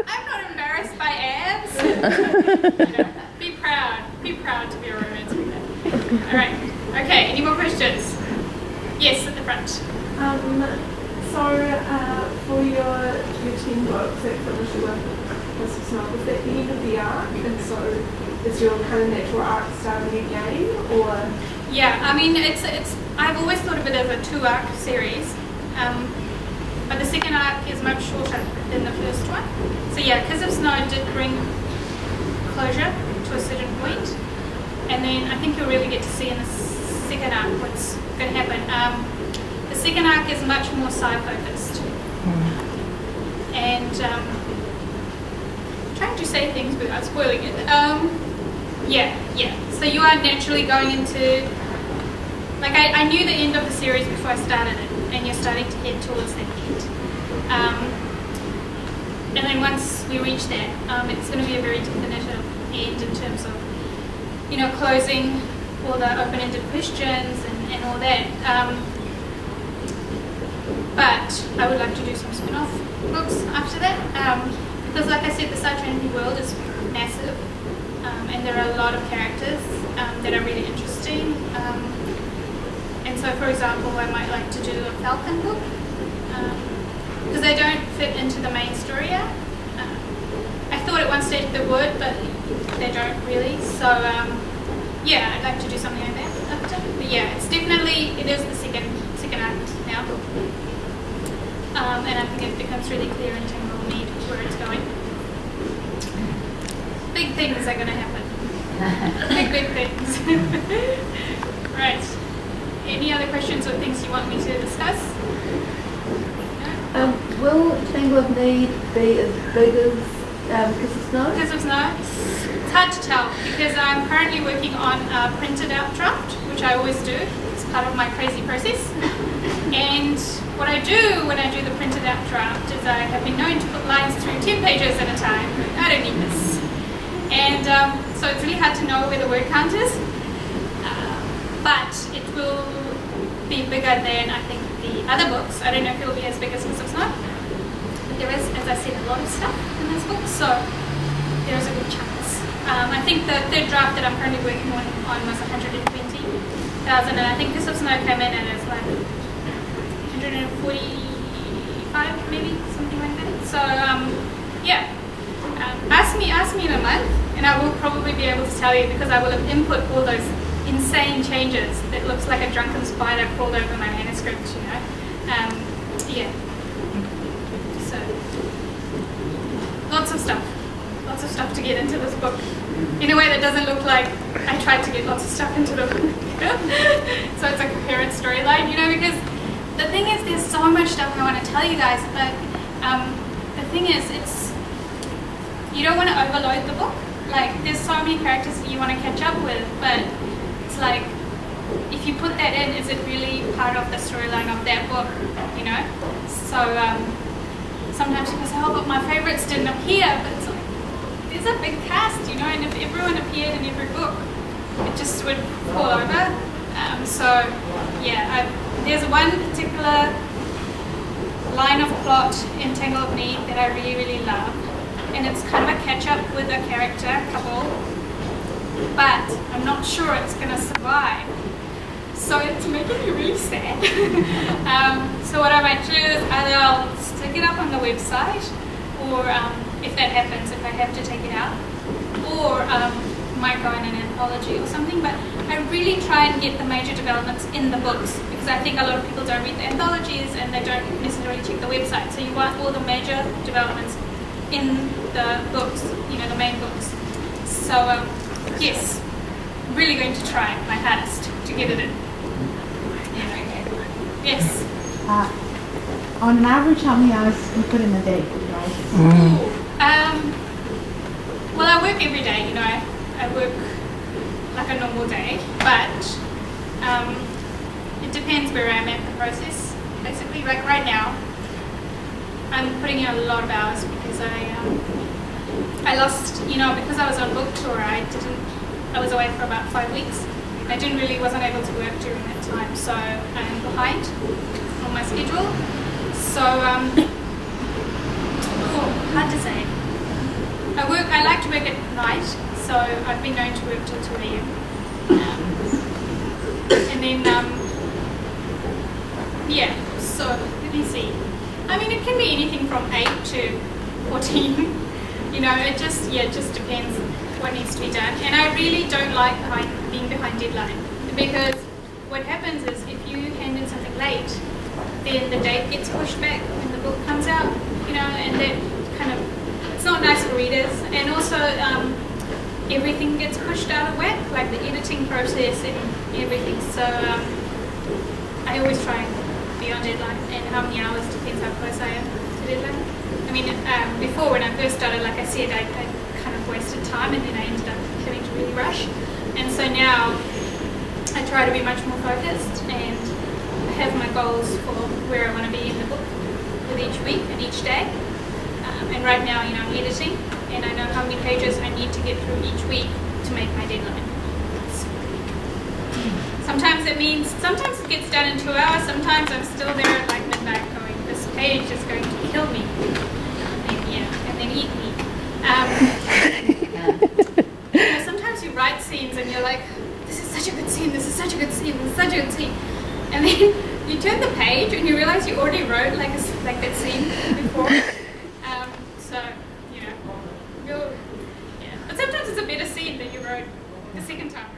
I'm not embarrassed by abs. You know, be proud to be a romance reader. All right. Okay. Any more questions? Yes, at the front. For your 10 books that finish with this is not, was that the end of the arc, and so is your kind of natural arc starting again, or? Yeah, I mean I've always thought of it as a 2-arc series, but the second arc is much shorter than the first one. So yeah, Kiss of Snow did bring closure to a certain point, and then I think you'll really get to see in the second arc what's going to happen. The second arc is much more sci-focused, and trying to say things without spoiling it. Yeah. So you are naturally going into, like I knew the end of the series before I started it, and you're starting to head towards that end. And then once we reach that, it's going to be a very definitive end in terms of, you know, closing all the open-ended questions and all that. But I would like to do some spin-off books after that, because like I said, the Sci-Trinity world is massive, and there are a lot of characters that are really interesting. And so, for example, I might like to do a Falcon book, because they don't fit into the main story yet. I thought at one stage they would, but they don't really. So, yeah, I'd like to do something like that after. But yeah, it's definitely, it is the second act now. And I think it becomes really clear in general need where it's going. Big things are going to happen. big things. Right. Any other questions or things you want me to discuss? No? Will Tangle of Need be as big as Kiss of Snow? Kiss of Snow? It's hard to tell because I'm currently working on a printed out draft, which I always do. It's part of my crazy process. And what I do when I do the printed out draft is I have been known to put lines through 10 pages at a time. I don't need this. And so it's really hard to know where the word count is. But it will be bigger than, I think, the other books. I don't know if it will be as big as Kiss of Snow. But there is, as I said, a lot of stuff in this book. So there is a good chance. I think the third draft that I'm currently working on was 120,000. And I think Kiss of Snow came in and it's like 145 maybe, something like that. So yeah, ask me in a month and I will probably be able to tell you, because I will have input all those insane changes that looks like a drunken spider crawled over my manuscript, you know. Yeah, so lots of stuff to get into this book in a way that doesn't look like I tried to get lots of stuff into the book. So it's a coherent storyline, you know, because the thing is, there's so much stuff I want to tell you guys, but the thing is, you don't want to overload the book. Like, there's so many characters that you want to catch up with, but it's like, if you put that in, is it really part of the storyline of that book, you know? So sometimes people say, oh, but my favourites didn't appear, but it's like, there's a big cast, you know, and if everyone appeared in every book, it just would fall over. So yeah, there's one particular line of plot in Tangle of Need that I really, really love, and it's kind of a catch-up with a character couple, but I'm not sure it's going to survive, so it's making me really sad. So what I might do is either I'll stick it up on the website, or if that happens, if I have to take it out, or might go in an anthology or something. But I really try and get the major developments in the books, because I think a lot of people don't read the anthologies and they don't necessarily check the website, so you want all the major developments in the books, you know, the main books. So yes, I'm really going to try my hardest to get it in. Yes? On an average, how many hours do you put in a day? Well, I work every day, you know. I work like a normal day, but it depends where I'm at in the process. Basically, like right now, I'm putting in a lot of hours because I lost, you know, because I was on book tour. I was away for about 5 weeks. I wasn't able to work during that time, so I'm behind on my schedule. So, hard to say. I like to work at night, so I've been going to work till 2 a.m. And then, yeah, so let me see. I mean, it can be anything from 8 to 14. You know, it just depends what needs to be done. And I really don't like being behind deadline, because what happens is if you hand in something late, then the date gets pushed back when the book comes out, you know, and that kind of, it's not nice for readers. And also, everything gets pushed out of whack, like the editing process and everything. So I always try and be on deadline, and how many hours depends how close I am to deadline. I mean, before when I first started, like I said, I kind of wasted time, and then I ended up having to really rush. And so now I try to be much more focused and have my goals for where I want to be in the book with each week and each day. And right now, you know, I'm editing, and I know how many pages I need to get through each week to make my deadline. So, sometimes it means, sometimes it gets done in 2 hours, sometimes I'm still there at like midnight going, this page is going to kill me. And then eat me. You know, sometimes you write scenes and you're like, this is such a good scene, this is such a good scene, this is such a good scene. And then you turn the page and you realize you already wrote like that scene before. So, you know, but sometimes it's a better scene that you wrote the second time.